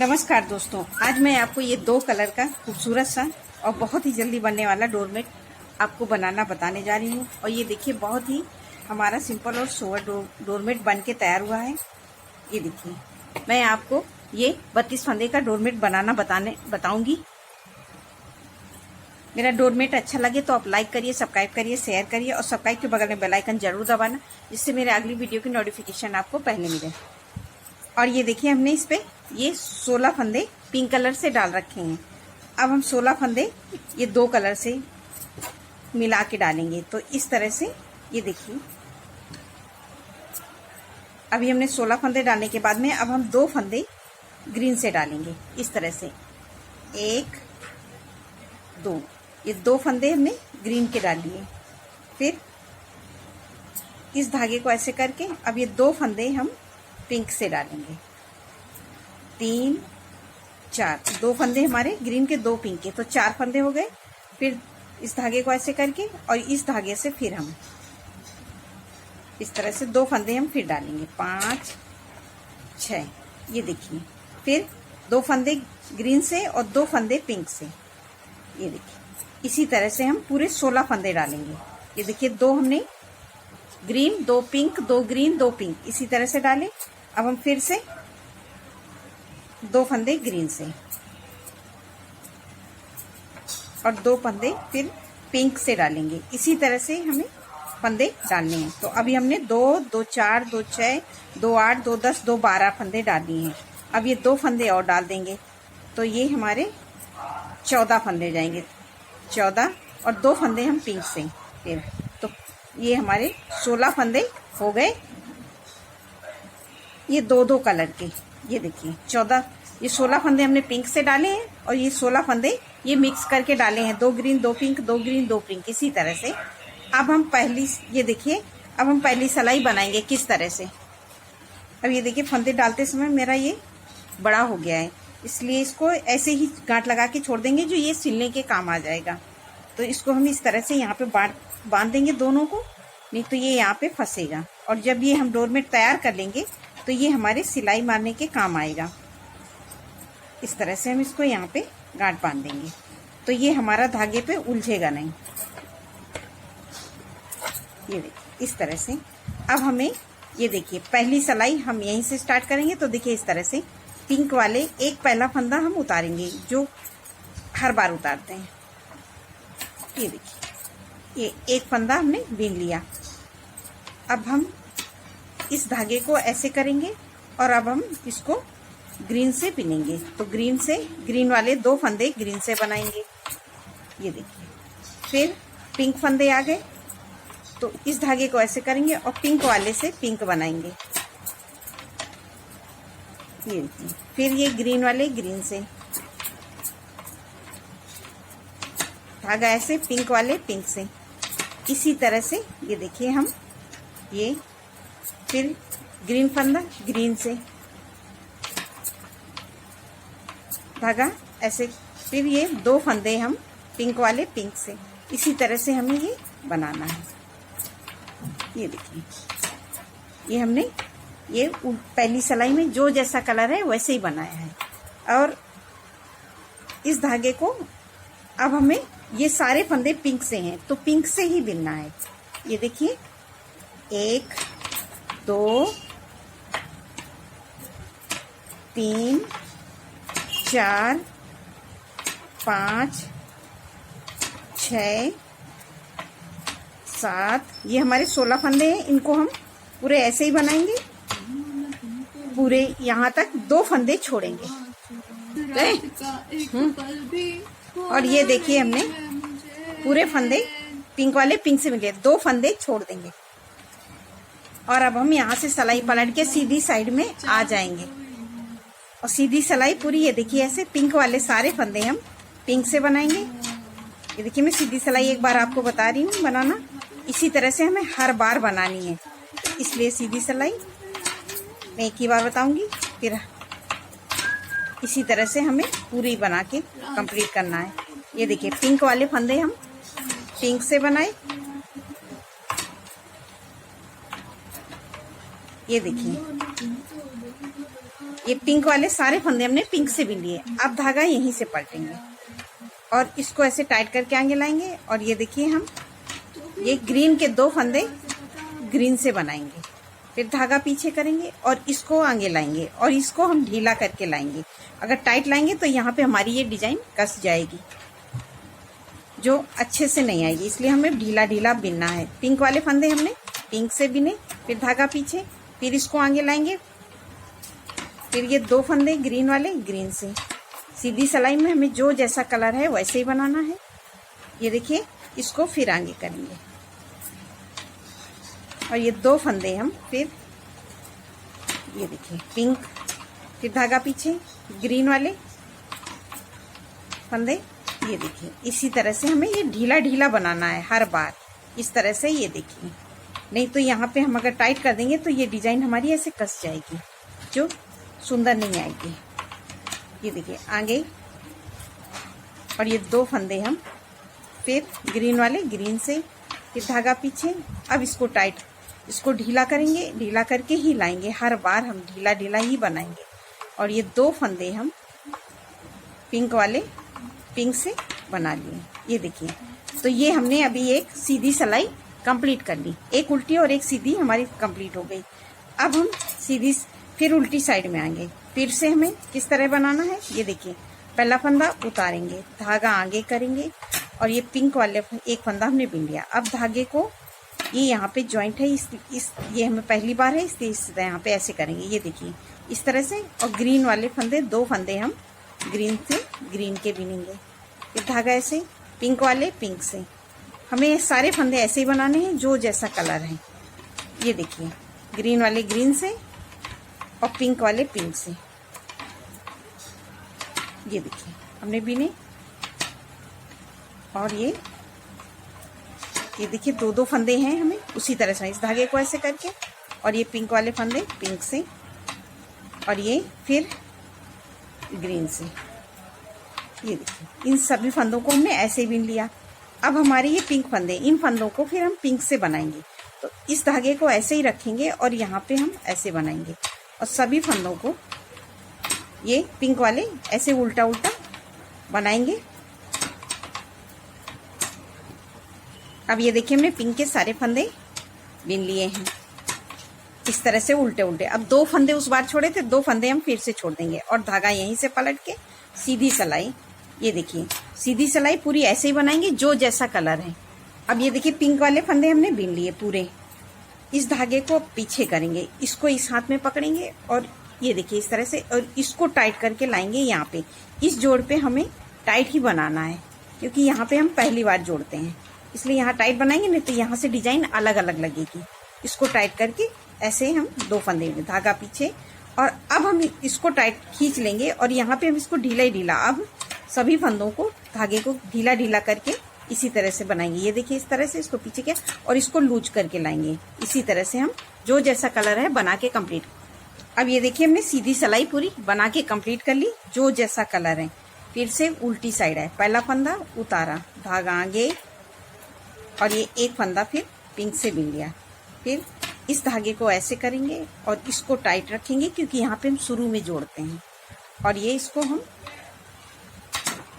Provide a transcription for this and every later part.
नमस्कार दोस्तों, आज मैं आपको ये 2 कलर का खूबसूरत सा और बहुत ही जल्दी बनने वाला डोरमेट आपको बनाना बताने जा रही हूँ। और ये देखिए, बहुत ही हमारा सिंपल और सोवर डोरमेट बन के तैयार हुआ है। ये देखिए, मैं आपको ये 32 फंदे का डोरमेट बनाना बताऊंगी। मेरा डोरमेट अच्छा लगे तो आप लाइक करिए, सब्सक्राइब करिए, शेयर करिए और सब्सक्राइब के बगल में बेल आइकन जरूर दबाना, जिससे मेरे अगली वीडियो की नोटिफिकेशन आपको पहले मिले। और ये देखिए, हमने इस पे ये 16 फंदे पिंक कलर से डाल रखे हैं। अब हम 16 फंदे ये 2 कलर से मिला के डालेंगे। तो इस तरह से ये देखिए, अभी हमने 16 फंदे डालने के बाद में अब हम 2 फंदे ग्रीन से डालेंगे। इस तरह से 1 2, ये 2 फंदे हमने ग्रीन के डाल लिए। फिर इस धागे को ऐसे करके अब ये 2 फंदे हम पिंक से डालेंगे। 3 4, 2 फंदे हमारे ग्रीन के, 2 पिंक के, तो 4 फंदे हो गए। फिर इस धागे को ऐसे करके और इस धागे से फिर हम इस तरह से 2 फंदे हम फिर डालेंगे। 5 6, ये देखिए, फिर 2 फंदे ग्रीन से और 2 फंदे पिंक से। ये देखिए, इसी तरह से हम पूरे 16 फंदे डालेंगे। ये देखिए, 2 हमने ग्रीन, 2 पिंक, 2 ग्रीन, 2 पिंक, इसी तरह से डाले। अब हम फिर से 2 फंदे ग्रीन से और 2 फंदे फिर पिंक से डालेंगे। इसी तरह से हमें फंदे डालने हैं। तो अभी हमने 2 2 4 2 6 2 8 2 10 2 12 फंदे डाल दिए हैं। अब ये 2 फंदे और डाल देंगे, तो ये हमारे 14 फंदे जाएंगे। 14 और 2 फंदे हम पिंक से, फिर तो ये हमारे 16 फंदे हो गए, ये 2 कलर के। ये देखिए, 14, ये 16 फंदे हमने पिंक से डाले हैं और ये 16 फंदे ये मिक्स करके डाले हैं। 2 ग्रीन 2 पिंक, 2 ग्रीन 2 पिंक, इसी तरह से। अब हम ये देखिए, अब हम पहली सिलाई बनाएंगे किस तरह से। अब ये देखिए, फंदे डालते समय मेरा ये बड़ा हो गया है, इसलिए इसको ऐसे ही गांठ लगा के छोड़ देंगे, जो ये सिलने के काम आ जाएगा। तो इसको हम इस तरह से यहाँ पे बांध देंगे दोनों को, नहीं तो ये यहाँ पे फंसेगा। और जब ये हम डोरमेट तैयार कर लेंगे तो ये हमारे सिलाई मारने के काम आएगा। इस तरह से हम इसको यहाँ पे गांठ बांध देंगे, तो ये हमारा धागे पे उलझेगा नहीं। ये देखिए, इस तरह से। अब हमें ये देखिए, पहली सिलाई हम यहीं से स्टार्ट करेंगे। तो देखिए, इस तरह से पिंक वाले एक पहला फंदा हम उतारेंगे, जो हर बार उतारते हैं। ये देखिए, ये एक फंदा हमने बीन लिया। अब हम इस धागे को ऐसे करेंगे और अब हम इसको ग्रीन से बिनेंगे। तो ग्रीन वाले 2 फंदे ग्रीन से बनाएंगे। ये देखिए, फिर पिंक फंदे आ गए, तो इस धागे को ऐसे करेंगे और पिंक वाले से पिंक बनाएंगे। ये देखिए, फिर ये ग्रीन वाले ग्रीन से धागा ऐसे, पिंक वाले पिंक से, इसी तरह से। ये देखिए, हम ये फिर ग्रीन फंदा ग्रीन से धागा ऐसे, फिर ये 2 फंदे हम पिंक वाले पिंक से, इसी तरह से हमें ये बनाना है। ये देखिए, ये हमने ये पहली सिलाई में जो जैसा कलर है वैसे ही बनाया है। और इस धागे को अब हमें, ये सारे फंदे पिंक से हैं तो पिंक से ही बिनना है। ये देखिए, 1 2 3 4 5 6 7, ये हमारे 16 फंदे हैं। इनको हम पूरे ऐसे ही बनाएंगे, पूरे यहाँ तक 2 फंदे छोड़ेंगे। और ये देखिए, हमने पूरे फंदे पिंक वाले पिंक से मिले, 2 फंदे छोड़ देंगे। और अब हम यहाँ से सिलाई पलट के सीधी साइड में आ जाएंगे और सीधी सिलाई पूरी, ये देखिए, ऐसे पिंक वाले सारे फंदे हम पिंक से बनाएंगे। ये देखिए, मैं सीधी सिलाई एक बार आपको बता रही हूँ बनाना, इसी तरह से हमें हर बार बनानी है, इसलिए सीधी सिलाई मैं एक ही बार बताऊंगी। फिर इसी तरह से हमें पूरी बना के कंप्लीट करना है। ये देखिए, पिंक वाले फंदे हम पिंक से बनाए, ये देखिए, ये पिंक वाले सारे फंदे हमने पिंक से बिन लिए। अब धागा यहीं से पलटेंगे और इसको ऐसे टाइट करके आगे लाएंगे। और ये देखिए, हम ये ग्रीन के 2 फंदे ग्रीन से बनाएंगे, फिर धागा पीछे करेंगे और इसको आगे लाएंगे और इसको हम ढीला करके लाएंगे। अगर टाइट लाएंगे तो यहाँ पे हमारी ये डिजाइन कस जाएगी, जो अच्छे से नहीं आएगी, इसलिए हमें ढीला ढीला बिनना है। पिंक वाले फंदे हमने पिंक से बिने, फिर धागा पीछे, फिर इसको आगे लाएंगे, फिर ये 2 फंदे ग्रीन वाले ग्रीन से। सीधी सिलाई में हमें जो जैसा कलर है वैसे ही बनाना है। ये देखिए, इसको फिर आगे करेंगे और ये 2 फंदे हम फिर, ये देखिए पिंक, फिर धागा पीछे, ग्रीन वाले फंदे, ये देखिए इसी तरह से हमें ये ढीला ढीला बनाना है हर बार, इस तरह से। ये देखिए, नहीं तो यहाँ पे हम अगर टाइट कर देंगे तो ये डिजाइन हमारी ऐसे कस जाएगी, जो सुंदर नहीं आएगी। ये देखिए आगे, और ये 2 फंदे हम फिर ग्रीन वाले ग्रीन से, फिर धागा पीछे। अब इसको टाइट, इसको ढीला करेंगे, ढीला करके ही लाएंगे, हर बार हम ढीला ढीला ही बनाएंगे। और ये 2 फंदे हम पिंक वाले पिंक से बना लिए। ये देखिए, तो ये हमने अभी एक सीधी सिलाई कंप्लीट कर ली, एक उल्टी और एक सीधी हमारी कंप्लीट हो गई। अब हम सीधी फिर उल्टी साइड में आएंगे, फिर से हमें किस तरह बनाना है। ये देखिए, पहला फंदा उतारेंगे, धागा आगे करेंगे और ये पिंक वाले एक फंदा हमने बिन लिया। अब धागे को, ये यहाँ पे जॉइंट है, ये हमें पहली बार है, इसलिए इस यहाँ पे ऐसे करेंगे। ये देखिए इस तरह से, और ग्रीन वाले फंदे 2 फंदे हम ग्रीन से ग्रीन के बिनेंगे। ये धागा ऐसे, पिंक वाले पिंक से। हमें सारे फंदे ऐसे ही बनाने हैं, जो जैसा कलर है। ये देखिए, ग्रीन वाले ग्रीन से और पिंक वाले पिंक से। ये देखिए हमने बिने, और ये देखिए 2-2 फंदे हैं हमें उसी तरह से, इस धागे को ऐसे करके, और ये पिंक वाले फंदे पिंक से, और ये फिर ग्रीन से। ये देखिए, इन सभी फंदों को हमने ऐसे बिन लिया। अब हमारे ये पिंक फंदे, इन फंदों को फिर हम पिंक से बनाएंगे। तो इस धागे को ऐसे ही रखेंगे और यहाँ पे हम ऐसे बनाएंगे, और सभी फंदों को ये पिंक वाले ऐसे उल्टा उल्टा बनाएंगे। अब ये देखिए, हमने पिंक के सारे फंदे बिन लिए हैं इस तरह से उल्टे उल्टे। अब 2 फंदे उस बार छोड़े थे, 2 फंदे हम फिर से छोड़ देंगे और धागा यहीं से पलट के सीधी सिलाई। ये देखिए, सीधी सिलाई पूरी ऐसे ही बनाएंगे, जो जैसा कलर है। अब ये देखिए, पिंक वाले फंदे हमने बिन लिए पूरे। इस धागे को पीछे करेंगे, इसको इस हाथ में पकड़ेंगे और ये देखिए इस तरह से, और इसको टाइट करके लाएंगे यहाँ पे। इस जोड़ पे हमें टाइट ही बनाना है, क्योंकि यहाँ पे हम पहली बार जोड़ते हैं, इसलिए यहाँ टाइट बनाएंगे, नहीं तो यहाँ से डिजाइन अलग अलग लगेगी। इसको टाइट करके ऐसे हम 2 फंदे में, धागा पीछे, और अब हम इसको टाइट खींच लेंगे और यहाँ पे हम इसको ढीला ही ढीला, अब सभी फंदों को, धागे को ढीला ढीला करके इसी तरह से बनाएंगे। ये देखिए इस तरह से, इसको पीछे किया और इसको लूज करके लाएंगे। इसी तरह से हम जो जैसा कलर है बना के कंप्लीट। अब ये देखिए, हमने सीधी सिलाई पूरी बना के कंप्लीट कर ली, जो जैसा कलर है। फिर से उल्टी साइड है, पहला फंदा उतारा, धागा आगे, और ये एक फंदा फिर पिंक से बिन लिया। फिर इस धागे को ऐसे करेंगे और इसको टाइट रखेंगे, क्योंकि यहाँ पे हम शुरू में जोड़ते हैं। और ये इसको हम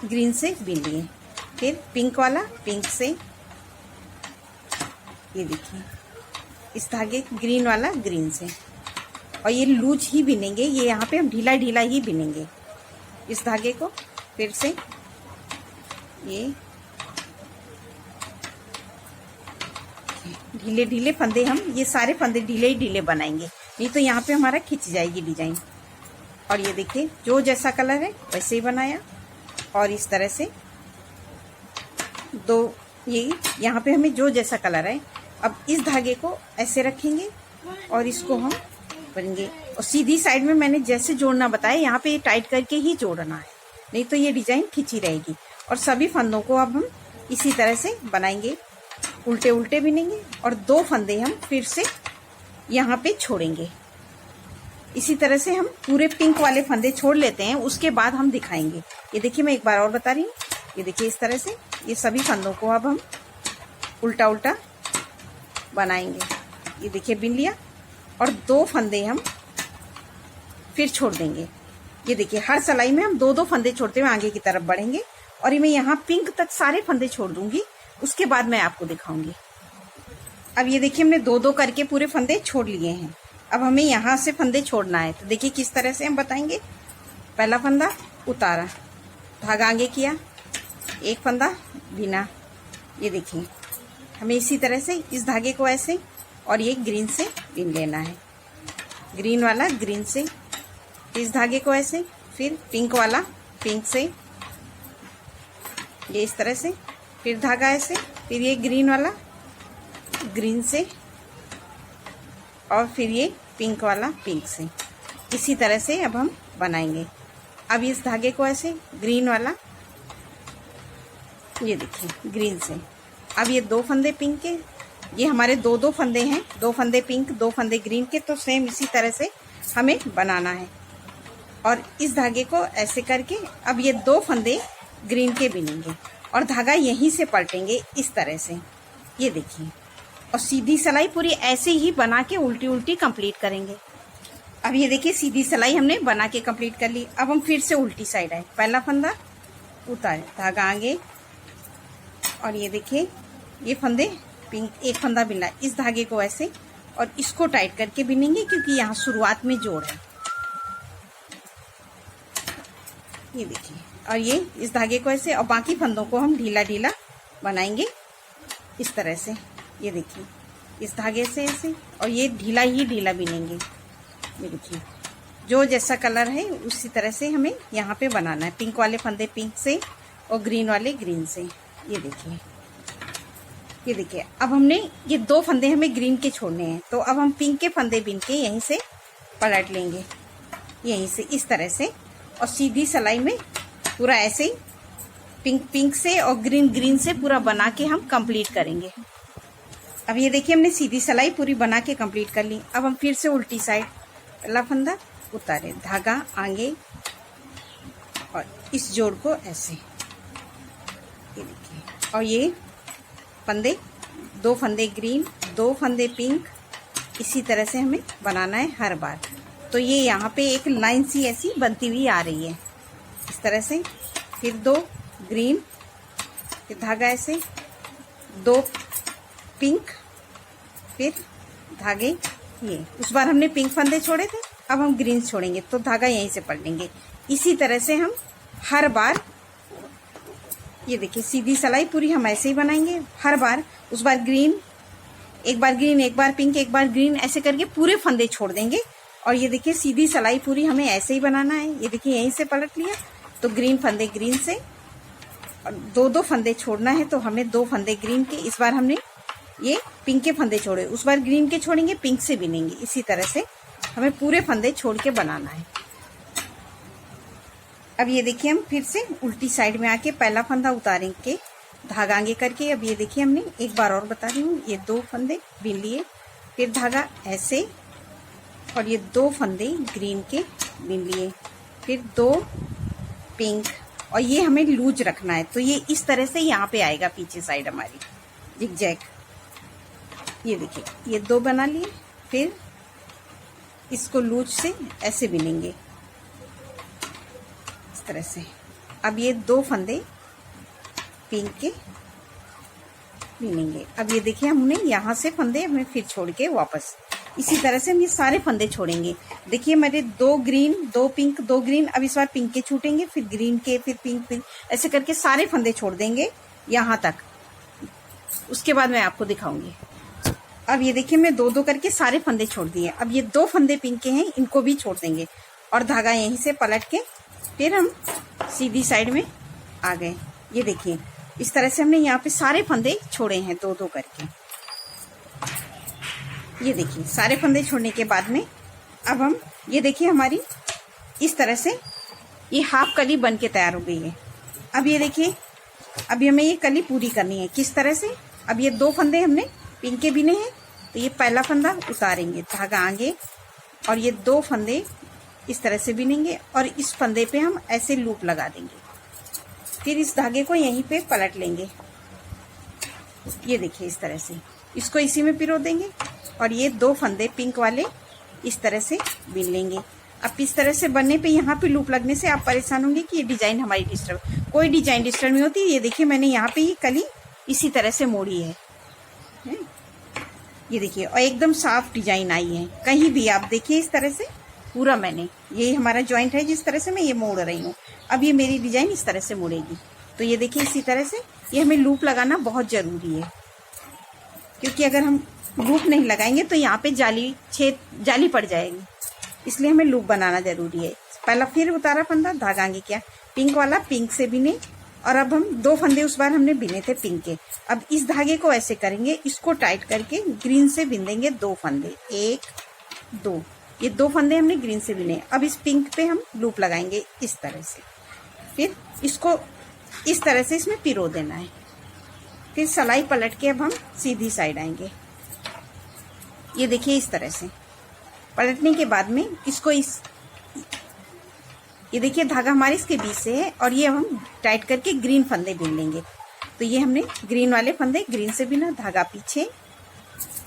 ग्रीन से बिन लिए, फिर पिंक वाला पिंक से। ये देखिए, इस धागे ग्रीन वाला ग्रीन से, और ये लूज ही बिनेंगे, ये यहाँ पे हम ढीला ढीला ही बिनेंगे इस धागे को। फिर से ये ढीले ढीले फंदे, हम ये सारे फंदे ढीले ही ढीले बनाएंगे, नहीं तो यहाँ पे हमारा खिंच जाएगी डिजाइन। और ये देखिए, जो जैसा कलर है वैसे ही बनाया, और इस तरह से 2, ये यहाँ पे हमें जो जैसा कलर है। अब इस धागे को ऐसे रखेंगे और इसको हम करेंगे, और सीधी साइड में मैंने जैसे जोड़ना बताया, यहाँ पे टाइट करके ही जोड़ना है, नहीं तो ये डिजाइन खिंची रहेगी। और सभी फंदों को अब हम इसी तरह से बनाएंगे, उल्टे उल्टे बिनेंगे, और 2 फंदे हम फिर से यहाँ पे छोड़ेंगे। इसी तरह से हम पूरे पिंक वाले फंदे छोड़ लेते हैं, उसके बाद हम दिखाएंगे। ये देखिए, मैं एक बार और बता रही हूँ। ये देखिए इस तरह से ये सभी फंदों को अब हम उल्टा उल्टा बनाएंगे। ये देखिए बिन लिया, और 2 फंदे हम फिर छोड़ देंगे। ये देखिए हर सिलाई में हम 2-2 फंदे छोड़ते हुए आगे की तरफ बढ़ेंगे और मैं यहाँ पिंक तक सारे फंदे छोड़ दूंगी, उसके बाद मैं आपको दिखाऊंगी। अब ये देखिए हमने 2-2 करके पूरे फंदे छोड़ लिए हैं। अब हमें यहाँ से फंदे छोड़ना है, तो देखिए किस तरह से हम बताएंगे। पहला फंदा उतारा, धागा आगे किया, एक फंदा बिना। ये देखिए हमें इसी तरह से इस धागे को ऐसे और ये ग्रीन से बिन लेना है, ग्रीन वाला ग्रीन से, इस धागे को ऐसे, फिर पिंक वाला पिंक से, ये इस तरह से, फिर धागा ऐसे, फिर ये ग्रीन वाला ग्रीन से और फिर ये पिंक वाला पिंक से। इसी तरह से अब हम बनाएंगे। अब इस धागे को ऐसे ग्रीन वाला, ये देखिए ग्रीन से। अब ये 2 फंदे पिंक के, ये हमारे 2-2 फंदे हैं, 2 फंदे पिंक 2 फंदे ग्रीन के, तो सेम इसी तरह से हमें बनाना है। और इस धागे को ऐसे करके अब ये 2 फंदे ग्रीन के बिनेंगे और धागा यहीं से पलटेंगे इस तरह से। ये देखिए, और सीधी सिलाई पूरी ऐसे ही बना के उल्टी उल्टी कंप्लीट करेंगे। अब ये देखिए सीधी सिलाई हमने बना के कंप्लीट कर ली। अब हम फिर से उल्टी साइड आए, पहला फंदा उतारे, धागा आगे और ये देखिए ये फंदे पिंक, एक फंदा बिना, इस धागे को ऐसे और इसको टाइट करके बिनेंगे क्योंकि यहाँ शुरुआत में जोड़ है। ये देखिए, और ये इस धागे को ऐसे और बाकी फंदों को हम ढीला ढीला बनाएंगे इस तरह से। ये देखिए इस धागे से ऐसे और ये ढीला ही ढीला बिनेंगे। ये देखिए जो जैसा कलर है उसी तरह से हमें यहाँ पे बनाना है। पिंक वाले फंदे पिंक से और ग्रीन वाले ग्रीन से। ये देखिए, ये देखिए अब हमने ये 2 फंदे हमें ग्रीन के छोड़ने हैं, तो अब हम पिंक के फंदे बिन के यहीं से पलट लेंगे, यहीं से इस तरह से, और सीधी सिलाई में पूरा ऐसे ही पिंक पिंक से और ग्रीन ग्रीन से पूरा बना के हम कंप्लीट करेंगे। अब ये देखिए हमने सीधी सिलाई पूरी बना के कंप्लीट कर ली। अब हम फिर से उल्टी साइड, पहला फंदा उतारे, धागा आगे और इस जोड़ को ऐसे, ये देखिए, और ये फंदे 2 फंदे ग्रीन 2 फंदे पिंक, इसी तरह से हमें बनाना है हर बार। तो ये यहाँ पे एक लाइन सी ऐसी बनती हुई आ रही है इस तरह से। फिर 2 ग्रीन, फिर धागा ऐसे, 2 पिंक, फिर धागे ये, उस बार हमने पिंक फंदे छोड़े थे, अब हम ग्रीन छोड़ेंगे तो धागा यहीं से पलटेंगे। इसी तरह से हम हर बार, ये देखिए सीधी सिलाई पूरी हम ऐसे ही बनाएंगे हर बार। उस बार ग्रीन, एक बार ग्रीन, एक बार पिंक, एक बार ग्रीन, ऐसे करके पूरे फंदे छोड़ देंगे। और ये देखिए सीधी सिलाई पूरी हमें ऐसे ही बनाना है। ये देखिए यहीं से पलट लिया तो ग्रीन फंदे ग्रीन से, और 2-2 फंदे छोड़ना है तो हमें 2 फंदे ग्रीन के, इस बार हमने ये पिंक के फंदे छोड़े, उस बार ग्रीन के छोड़ेंगे, पिंक से बिनेंगे। इसी तरह से हमें पूरे फंदे छोड़ के बनाना है। अब ये देखिए हम फिर से उल्टी साइड में आके पहला फंदा उतारेंगे, धागा आगे करके। अब ये देखिए हमने एक बार और बता रही हूँ, ये 2 फंदे बिन लिए, फिर धागा ऐसे और ये 2 फंदे ग्रीन के बिन लिए, फिर 2 पिंक, और ये हमें लूज रखना है तो ये इस तरह से यहाँ पे आएगा पीछे साइड हमारी जिगजैग। ये देखिए ये 2 बना लिए, फिर इसको लूज से ऐसे बिनेंगे इस तरह से। अब ये 2 फंदे पिंक के बिनेंगे। अब ये देखिए हमने यहाँ से फंदे हमें फिर छोड़ के वापस, इसी तरह से हम ये सारे फंदे छोड़ेंगे। देखिए मेरे 2 ग्रीन 2 पिंक 2 ग्रीन, अब इस बार पिंक के छूटेंगे, फिर ग्रीन के, फिर पिंक पिंक, ऐसे करके सारे फंदे छोड़ देंगे यहाँ तक। उसके बाद मैं आपको दिखाऊंगी। अब ये देखिए मैं 2-2 करके सारे फंदे छोड़ दिए। अब ये 2 फंदे पिंक के हैं, इनको भी छोड़ देंगे और धागा यहीं से पलट के फिर हम सीधी साइड में आ गए। ये देखिए इस तरह से हमने यहाँ पे सारे फंदे छोड़े हैं 2-2 करके। ये देखिए सारे फंदे छोड़ने के बाद में अब हम, ये देखिए हमारी इस तरह से ये हाफ कली बन के तैयार हो गई है। अब ये देखिए अभी हमें ये कली पूरी करनी है। किस तरह से, अब ये 2 फंदे हमने पिंक के बिने हैं तो ये पहला फंदा उतारेंगे, धागा आगे और ये 2 फंदे इस तरह से बिनेंगे और इस फंदे पे हम ऐसे लूप लगा देंगे। फिर इस धागे को यहीं पे पलट लेंगे। ये देखिए इस तरह से इसको इसी में पिरो देंगे और ये 2 फंदे पिंक वाले इस तरह से बीन लेंगे। अब इस तरह से बनने पे यहाँ पे लूप लगने से आप परेशान होंगे कि ये डिजाइन हमारी डिस्टर्ब, कोई डिजाइन डिस्टर्ब नहीं होती। ये देखिए मैंने यहाँ पे ये कली इसी तरह से मोड़ी है, ये देखिए, और एकदम साफ डिजाइन आई है। कहीं भी आप देखिए इस तरह से पूरा मैंने, ये हमारा जॉइंट है जिस तरह से मैं ये मोड़ रही हूँ, अब ये मेरी डिजाइन इस तरह से मुड़ेगी। तो ये देखिए इसी तरह से ये हमें लूप लगाना बहुत जरूरी है, क्योंकि अगर हम लूप नहीं लगाएंगे तो यहाँ पे जाली पड़ जाएगी, इसलिए हमें लूप बनाना जरूरी है। पहला फिर उतारा फंदा, धागा आगे किया, पिंक वाला पिंक से बिने, और अब हम 2 फंदे उस बार हमने बिने थे पिंक के। अब इस धागे को ऐसे करेंगे, इसको टाइट करके ग्रीन से बिन देंगे 2 फंदे, 1 2, ये 2 फंदे हमने ग्रीन से बिने। अब इस पिंक पे हम लूप लगाएंगे इस तरह से, फिर इसको इस तरह से इसमें पिरो देना है। फिर सलाई पलट के अब हम सीधी साइड आएंगे, ये देखिए इस तरह से पलटने के बाद में इसको ये देखिए धागा हमारे इसके बीच से है, और ये हम टाइट करके ग्रीन फंदे बिन लेंगे। तो ये हमने ग्रीन वाले फंदे ग्रीन से बिना, धागा पीछे,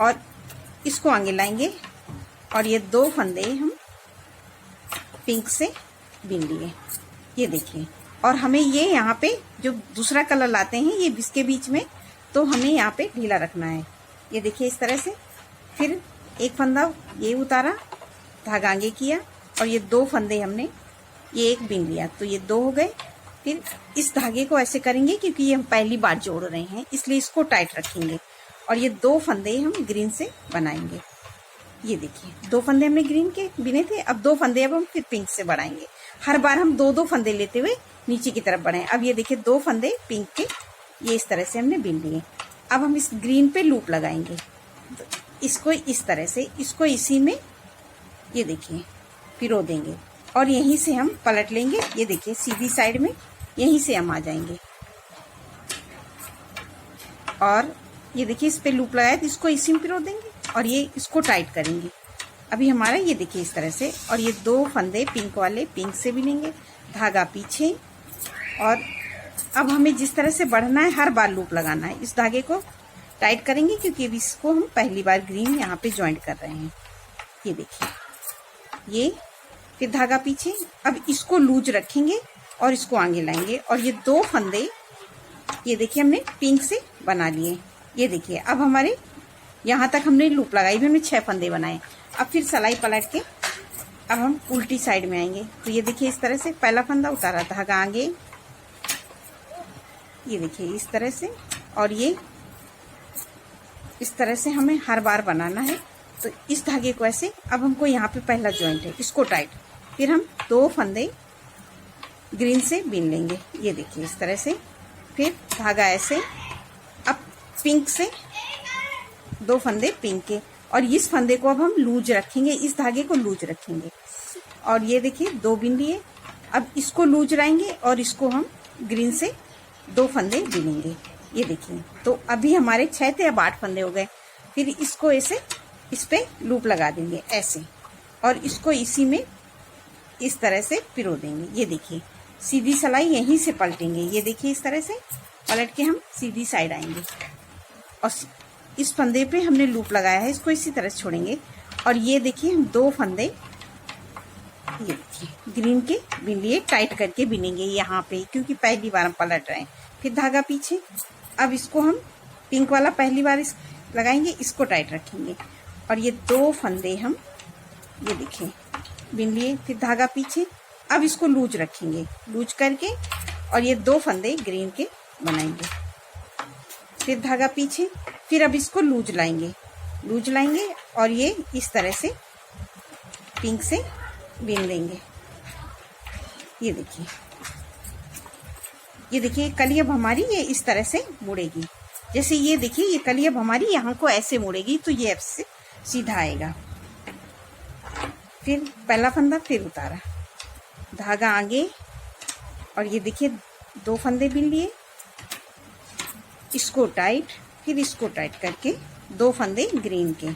और इसको आगे लाएंगे, और ये 2 फंदे हम पिंक से बिन लिए, ये देखिए। और हमें ये यहाँ पे जो दूसरा कलर लाते हैं ये इसके बीच में, तो हमें यहाँ पे ढीला रखना है, ये देखिए इस तरह से। फिर एक फंदा ये उतारा, धागा आगे किया, और ये 2 फंदे हमने ये एक बिन लिया, तो ये 2 हो गए। फिर इस धागे को ऐसे करेंगे, क्योंकि ये हम पहली बार जोड़ रहे हैं इसलिए इसको टाइट रखेंगे, और ये 2 फंदे हम ग्रीन से बनाएंगे, ये देखिए 2 फंदे हमने ग्रीन के बिने थे, अब 2 फंदे अब हम फिर पिंक से बढ़ाएंगे। हर बार हम 2-2 फंदे लेते हुए नीचे की तरफ बढ़ाएं। अब ये देखिए 2 फंदे पिंक के ये इस तरह से हमने बिन लिए। अब हम इस ग्रीन पे लूप लगाएंगे, तो इसको इस तरह से, इसको इसी में ये देखिए पिरो देंगे, और यहीं से हम पलट लेंगे, ये देखिए सीधी साइड में यहीं से हम आ जाएंगे, और ये देखिए इस पे लूप लगाया तो इसको इसी में पिरो देंगे, और ये इसको टाइट करेंगे। अभी हमारा ये देखिए इस तरह से, और ये 2 फंदे पिंक वाले पिंक से बिनेंगे, धागा पीछे, और अब हमें जिस तरह से बढ़ना है हर बार लूप लगाना है। इस धागे को टाइट करेंगे, क्योंकि इसको हम पहली बार ग्रीन यहाँ पे ज्वाइंट कर रहे हैं, ये देखिए ये, फिर धागा पीछे। अब इसको लूज रखेंगे और इसको आगे लाएंगे, और ये 2 फंदे ये देखिए हमने पिंक से बना लिए, ये देखिए। अब हमारे यहाँ तक हमने लूप लगाई भी, हमने 6 फंदे बनाए। अब फिर सलाई पलट के अब हम उल्टी साइड में आएंगे, तो ये देखिए इस तरह से पहला फंदा उतारा, धागा आगे, ये देखिए इस तरह से, और ये इस तरह से हमें हर बार बनाना है। तो इस धागे को ऐसे, अब हमको यहाँ पे पहला जॉइंट है इसको टाइट, फिर हम 2 फंदे ग्रीन से बिन लेंगे, ये देखिए इस तरह से, फिर धागा ऐसे, अब पिंक से 2 फंदे पिंक के, और इस फंदे को अब हम लूज रखेंगे, इस धागे को लूज रखेंगे, और ये देखिए 2 बिन लिए। अब इसको लूज लाएंगे और इसको हम ग्रीन से 2 फंदे बिनेंगे, ये देखिए। तो अभी हमारे 6 थे, अब 8 फंदे हो गए। फिर इसको ऐसे इस पे लूप लगा देंगे ऐसे, और इसको इसी में इस तरह से पिरो देंगे, ये देखिए सीधी सलाई यहीं से पलटेंगे, ये देखिए इस तरह से पलट के हम सीधी साइड आएंगे, और इस फंदे पे हमने लूप लगाया है इसको इसी तरह से छोड़ेंगे, और ये देखिए हम 2 फंदे ये देखिए ग्रीन के बिन लिए, टाइट करके बिनेंगे यहाँ पे, क्योंकि पहली बार हम पलट रहे हैं। फिर धागा पीछे, अब इसको हम पिंक वाला पहली बार लगाएंगे, इसको टाइट रखेंगे, और ये 2 फंदे हम ये देखिए बिन लिए, फिर धागा पीछे। अब इसको लूज रखेंगे, लूज करके, और ये 2 फंदे ग्रीन के बनाएंगे, फिर धागा पीछे। फिर अब इसको लूज लाएंगे, और ये इस तरह से पिंक से बिन देंगे, ये देखिए कली अब हमारी ये इस तरह से मुड़ेगी, जैसे ये देखिए ये कली अब हमारी यहाँ को ऐसे मुड़ेगी, तो ये ऐसे सीधा आएगा। फिर पहला फंदा फिर उतारा, धागा आगे, और ये देखिए 2 फंदे बिन लिए, इसको टाइट, फिर इसको टाइट करके 2 फंदे ग्रीन के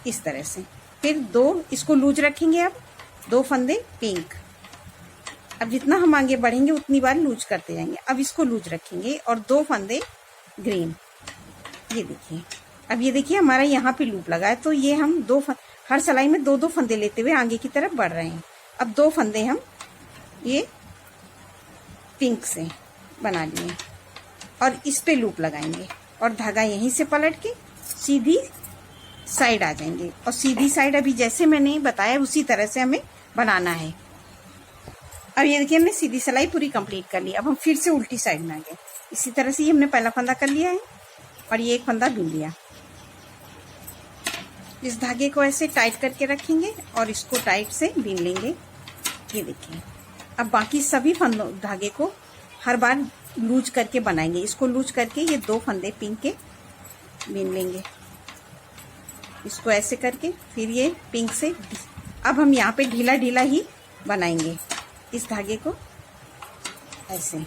इस तरह से, फिर 2 इसको लूज रखेंगे, अब 2 फंदे पिंक। अब जितना हम आगे बढ़ेंगे उतनी बार लूज करते जाएंगे। अब इसको लूज रखेंगे और 2 फंदे ग्रीन, ये देखिए। अब ये देखिए हमारा यहाँ पे लूप लगा है, तो ये हम हर सिलाई में 2-2 फंदे लेते हुए आगे की तरफ बढ़ रहे हैं। अब 2 फंदे हम ये पिंक से बना लिए और इस पे लूप लगाएंगे और धागा यहीं से पलट के सीधी साइड आ जाएंगे। और सीधी साइड अभी जैसे मैंने बताया उसी तरह से हमें बनाना है। अब ये देखिए हमने सीधी सिलाई पूरी कंप्लीट कर ली। अब हम फिर से उल्टी साइड में आ गए। इसी तरह से ये हमने पहला फंदा कर लिया है और ये एक फंदा बीन लिया। इस धागे को ऐसे टाइट करके रखेंगे और इसको टाइट से बीन लेंगे। ये देखिए अब बाकी सभी फंदों धागे को हर बार लूज करके बनाएंगे। इसको लूज करके ये 2 फंदे पिंक के बीन लेंगे। इसको ऐसे करके फिर ये पिंक से अब हम यहाँ पे ढीला ढीला ही बनाएंगे इस धागे को ऐसे।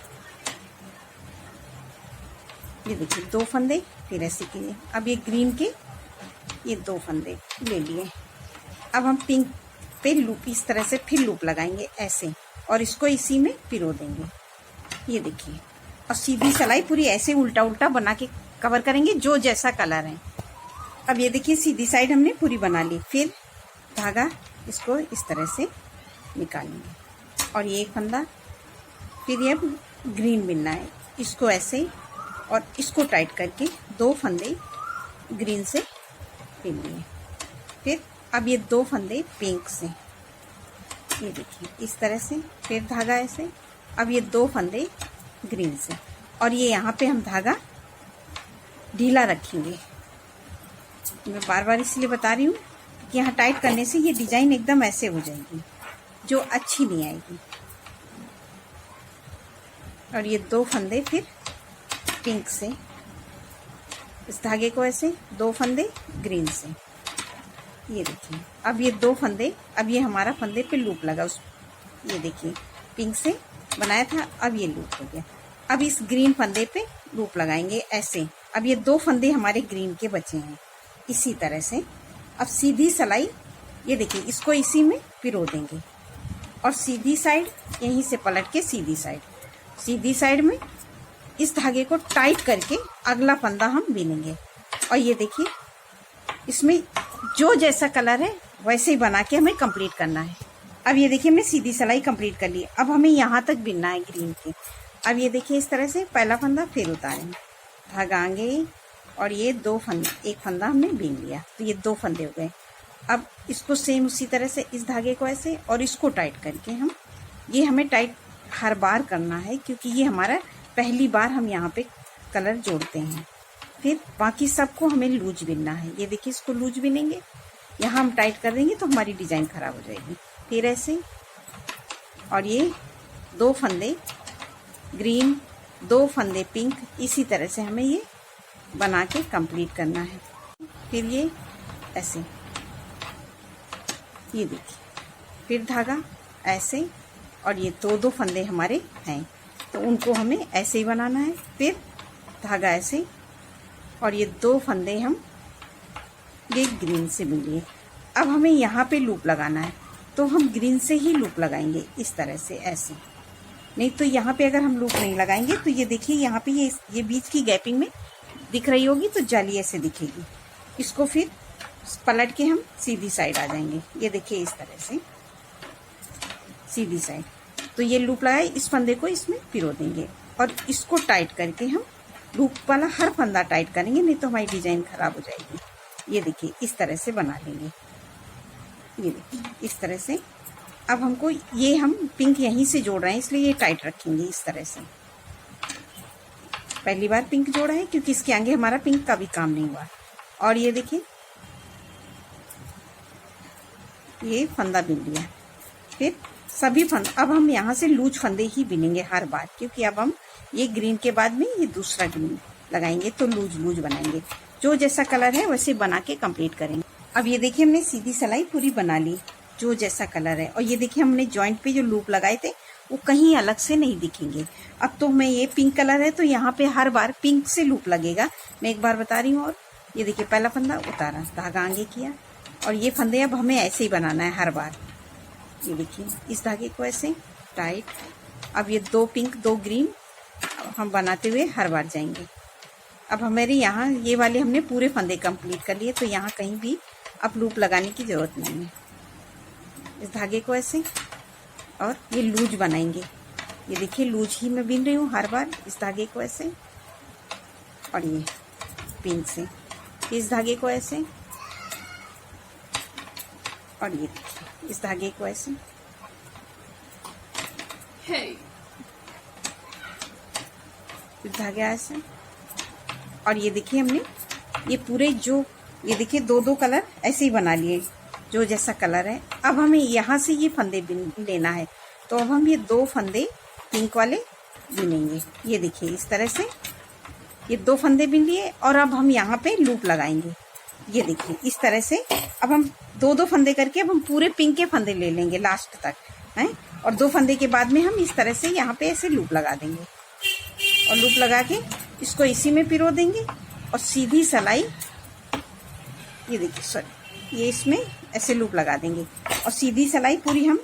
ये देखिए 2 फंदे फिर ऐसे किए। अब ये ग्रीन के ये 2 फंदे ले लिए। अब हम पिंक पे लूप इस तरह से फिर लूप लगाएंगे ऐसे और इसको इसी में पिरो देंगे। ये देखिए और सीधी सिलाई पूरी ऐसे उल्टा उल्टा बना के कवर करेंगे जो जैसा कलर है। अब ये देखिए सीधी साइड हमने पूरी बना ली। फिर धागा इसको इस तरह से निकालेंगे और ये एक फंदा फिर ये ग्रीन बिनना है। इसको ऐसे और इसको टाइट करके 2 फंदे ग्रीन से बिन लिए। फिर अब ये 2 फंदे पिंक से, ये देखिए इस तरह से। फिर धागा ऐसे। अब ये 2 फंदे ग्रीन से और ये यहाँ पे हम धागा ढीला रखेंगे। मैं बार बार इसलिए बता रही हूँ कि यहाँ टाइट करने से ये डिजाइन एकदम ऐसे हो जाएगी जो अच्छी नहीं आएगी। और ये 2 फंदे फिर पिंक से, इस धागे को ऐसे 2 फंदे ग्रीन से। ये देखिए अब ये 2 फंदे, अब ये हमारा फंदे पे लूप लगा उस, ये देखिए पिंक से बनाया था, अब ये लूप हो गया। अब इस ग्रीन फंदे पे लूप लगाएंगे ऐसे। अब ये 2 फंदे हमारे ग्रीन के बचे हैं इसी तरह से। अब सीधी सिलाई ये देखिए इसको इसी में पिरो देंगे और सीधी साइड यहीं से पलट के सीधी साइड में इस धागे को टाइट करके अगला फंदा हम बीनेंगे। और ये देखिए इसमें जो जैसा कलर है वैसे ही बना के हमें कंप्लीट करना है। अब ये देखिए हमने सीधी सिलाई कंप्लीट कर ली। अब हमें यहाँ तक बिनना है ग्रीन के। अब ये देखिए इस तरह से पहला फंदा फिर उतारेंगे, धागा आगे और ये 2 फंदे, एक फंदा हमने बीन लिया तो ये 2 फंदे हो गए। अब इसको सेम उसी तरह से इस धागे को ऐसे और इसको टाइट करके हम, ये हमें टाइट हर बार करना है क्योंकि ये हमारा पहली बार हम यहाँ पे कलर जोड़ते हैं। फिर बाकी सबको हमें लूज बिनना है। ये देखिए इसको लूज बिनेंगे, यहाँ हम टाइट कर देंगे तो हमारी डिजाइन खराब हो जाएगी। फिर ऐसे और ये 2 फंदे ग्रीन, 2 फंदे पिंक, इसी तरह से हमें ये बना के कंप्लीट करना है। फिर ये ऐसे, ये देखिए फिर धागा ऐसे और ये 2-2 फंदे हमारे हैं तो उनको हमें ऐसे ही बनाना है। फिर धागा ऐसे और ये 2 फंदे हम ये ग्रीन से बिन लिए। अब हमें यहाँ पे लूप लगाना है तो हम ग्रीन से ही लूप लगाएंगे इस तरह से ऐसे। नहीं तो यहाँ पे अगर हम लूप नहीं लगाएंगे तो ये देखिए यहाँ पे ये बीच की गैपिंग में दिख रही होगी तो जाली ऐसे दिखेगी। इसको फिर पलट के हम सीधी साइड आ जाएंगे। ये देखिए इस तरह से सीधी साइड। तो ये लूप लगाए, इस फंदे को इसमें पिरो देंगे और इसको टाइट करके हम लूप वाला हर फंदा टाइट करेंगे, नहीं तो हमारी डिजाइन खराब हो जाएगी। ये देखिए इस तरह से बना लेंगे। ये देखिए इस तरह से। अब हमको ये हम पिंक यहीं से जोड़ रहे हैं इसलिए ये टाइट रखेंगे इस तरह से। पहली बार पिंक जोड़ा है क्योंकि इसके आगे हमारा पिंक का भी काम नहीं हुआ। और ये देखिए ये फंदा बिन लिया। फिर सभी फंदे, अब हम यहाँ से लूज फंदे ही बिनेंगे हर बार क्योंकि अब हम ये ग्रीन के बाद में ये दूसरा ग्रीन लगाएंगे तो लूज बनाएंगे। जो जैसा कलर है वैसे बना के कंप्लीट करेंगे। अब ये देखिए हमने सीधी सिलाई पूरी बना ली जो जैसा कलर है। और ये देखिए हमने जॉइंट पे जो लूप लगाए थे वो कहीं अलग से नहीं दिखेंगे। अब तो हमें ये पिंक कलर है तो यहाँ पे हर बार पिंक से लूप लगेगा। मैं एक बार बता रही हूँ। और ये देखिए पहला फंदा उतारा, धागा आगे किया और ये फंदे अब हमें ऐसे ही बनाना है हर बार। ये देखिए इस धागे को ऐसे टाइट। अब ये 2 पिंक 2 ग्रीन हम बनाते हुए हर बार जाएंगे। अब हमारे यहाँ ये वाले हमने पूरे फंदे कंप्लीट कर लिए तो यहाँ कहीं भी अब लूप लगाने की ज़रूरत नहीं है। इस धागे को ऐसे, और ये लूज बनाएंगे। ये देखिए लूज ही मैं बिन रही हूँ हर बार। इस धागे को ऐसे, और ये पिन से इस धागे को ऐसे, और ये देखिए इस धागे को ऐसे। इस धागे ऐसे, और ये देखिए हमने ये पूरे जो ये देखिए दो दो कलर ऐसे ही बना लिए, जो जैसा कलर है। अब हमें यहाँ से ये फंदे बिन लेना है, तो अब हम ये दो फंदे पिंक वाले बिनेंगे। ये देखिए इस तरह से ये दो फंदे बिन लिए, और अब हम यहाँ पे लूप लगाएंगे। ये देखिए इस तरह से अब हम दो दो फंदे करके अब हम पूरे पिंक के फंदे ले लेंगे लास्ट तक हैं, और दो फंदे के बाद में हम इस तरह से यहाँ पे ऐसे लूप लगा देंगे, और लूप लगा के इसको इसी में पिरो देंगे, और सीधी सिलाई ये देखिए सॉरी ये इसमें ऐसे लूप लगा देंगे, और सीधी सिलाई पूरी हम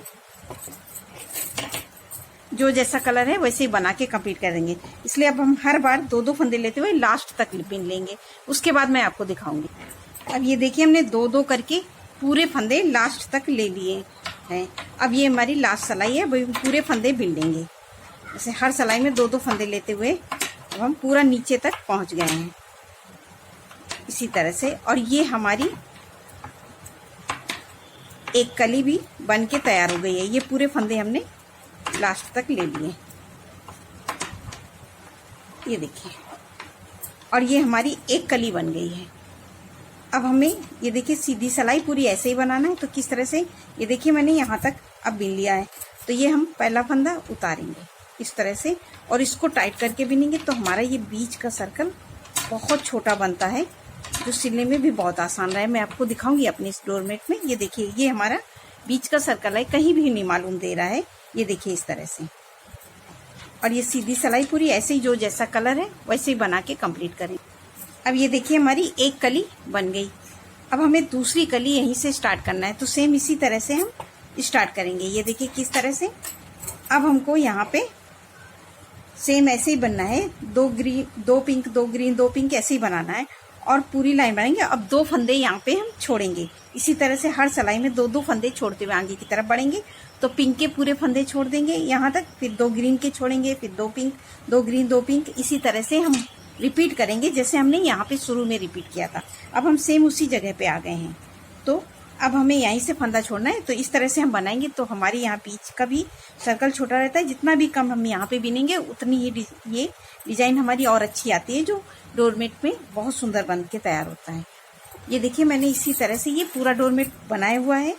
जो जैसा कलर है वैसे ही बना के कंप्लीट कर देंगे। इसलिए अब हम हर बार दो दो फंदे लेते हुए लास्ट तक बिन लेंगे, उसके बाद मैं आपको दिखाऊंगी। अब ये देखिए हमने दो दो करके पूरे फंदे लास्ट तक ले लिए हैं। अब ये हमारी लास्ट सिलाई है, वही पूरे फंदे बिन लेंगे। ऐसे हर सिलाई में दो दो फंदे लेते हुए अब हम पूरा नीचे तक पहुंच गए हैं इसी तरह से। और ये हमारी एक कली भी बन के तैयार हो गई है। ये पूरे फंदे हमने लास्ट तक ले लिए, ये देखिए, और ये हमारी एक कली बन गई है। अब हमें ये देखिए सीधी सिलाई पूरी ऐसे ही बनाना है। तो किस तरह से, ये देखिए मैंने यहाँ तक अब बिन लिया है, तो ये हम पहला फंदा उतारेंगे इस तरह से, और इसको टाइट करके बिनेंगे। तो हमारा ये बीच का सर्कल बहुत छोटा बनता है, जो सिलने में भी बहुत आसान रहा है। मैं आपको दिखाऊंगी अपने इस डोरमेट में। ये देखिए ये हमारा बीच का सर्कल है, कहीं भी नहीं मालूम दे रहा है। ये देखिए इस तरह से, और ये सीधी सिलाई पूरी ऐसे ही जो जैसा कलर है वैसे ही बना के कंप्लीट करें। अब ये देखिए हमारी एक कली बन गई। अब हमें दूसरी कली यहीं से स्टार्ट करना है, तो सेम इसी तरह से हम स्टार्ट करेंगे। ये देखिए किस तरह से। अब हमको यहाँ पे सेम ऐसे ही बनना है, दो ग्रीन दो पिंक दो ग्रीन दो पिंक ऐसे ही बनाना है, और पूरी लाइन बनाएंगे। अब दो फंदे यहाँ पे हम छोड़ेंगे। इसी तरह से हर सिलाई में दो दो फंदे छोड़ते हुए आगे की तरफ बढ़ेंगे। तो पिंक के पूरे फंदे छोड़ देंगे यहाँ तक, फिर दो ग्रीन के छोड़ेंगे, फिर दो पिंक दो ग्रीन दो पिंक। इसी तरह से हम रिपीट करेंगे जैसे हमने यहाँ पे शुरू में रिपीट किया था। अब हम सेम उसी जगह पे आ गए हैं, तो अब हमें यहीं से फंदा छोड़ना है। तो इस तरह से हम बनाएंगे, तो हमारे यहाँ बीच का भी सर्कल छोटा रहता है। जितना भी कम हम यहाँ पे बिनेंगे उतनी ये डिजाइन हमारी और अच्छी आती है, जो डोरमेट में बहुत सुंदर बन के तैयार होता है। ये देखिए मैंने इसी तरह से ये पूरा डोरमेट बनाया हुआ है,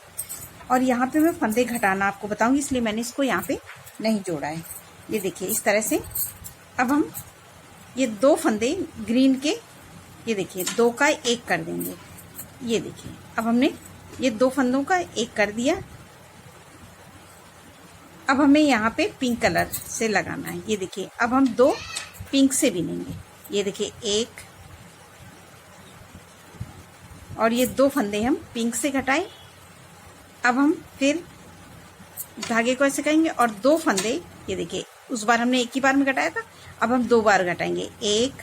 और यहाँ पे मैं फंदे घटाना आपको बताऊंगी, इसलिए मैंने इसको यहाँ पे नहीं जोड़ा है। ये देखिए इस तरह से। अब हम ये दो फंदे ग्रीन के, ये देखिए दो का एक कर देंगे। ये देखिए अब हमने ये दो फंदों का एक कर दिया। अब हमें यहाँ पे पिंक कलर से लगाना है। ये देखिए अब हम दो पिंक से बिनेंगे। ये देखिए एक, और ये दो फंदे हम पिंक से घटाए। अब हम फिर धागे को ऐसे करेंगे, और दो फंदे, ये देखिए उस बार हमने एक ही बार में घटाया था, अब हम दो बार घटाएंगे, एक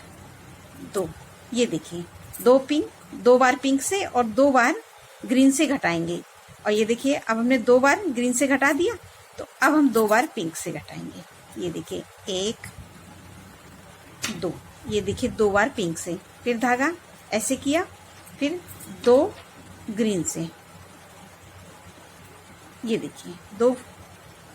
दो। ये देखिए दो पिंक, दो बार पिंक से और दो बार ग्रीन से घटाएंगे। और ये देखिए अब हमने दो बार ग्रीन से घटा दिया, तो अब हम दो बार पिंक से घटाएंगे। ये देखिए एक दो, ये देखिए दो बार पिंक से, फिर धागा ऐसे किया, फिर दो ग्रीन से। ये देखिए दो,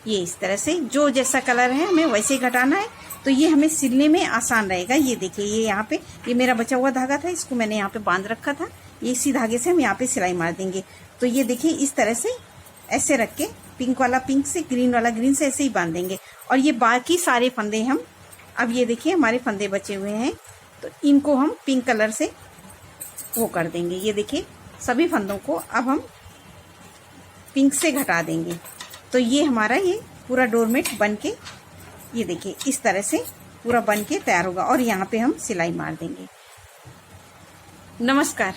ये इस तरह से जो जैसा कलर है हमें वैसे ही घटाना है, तो ये हमें सिलने में आसान रहेगा। ये देखिए ये यहाँ पे ये मेरा बचा हुआ धागा था, इसको मैंने यहाँ पे बांध रखा था। ये इसी धागे से हम यहाँ पे सिलाई मार देंगे। तो ये देखिए इस तरह से ऐसे रख के पिंक वाला पिंक से, ग्रीन वाला ग्रीन से ऐसे ही बांध देंगे। और ये बाकी सारे फंदे हम, अब ये देखिए हमारे फंदे बचे हुए हैं, तो इनको हम पिंक कलर से वो कर देंगे। ये देखिए सभी फंदों को अब हम पिंक से घटा देंगे। तो ये हमारा ये पूरा डोरमेट बन के, ये देखिए इस तरह से पूरा बन के तैयार होगा, और यहाँ पे हम सिलाई मार देंगे। नमस्कार।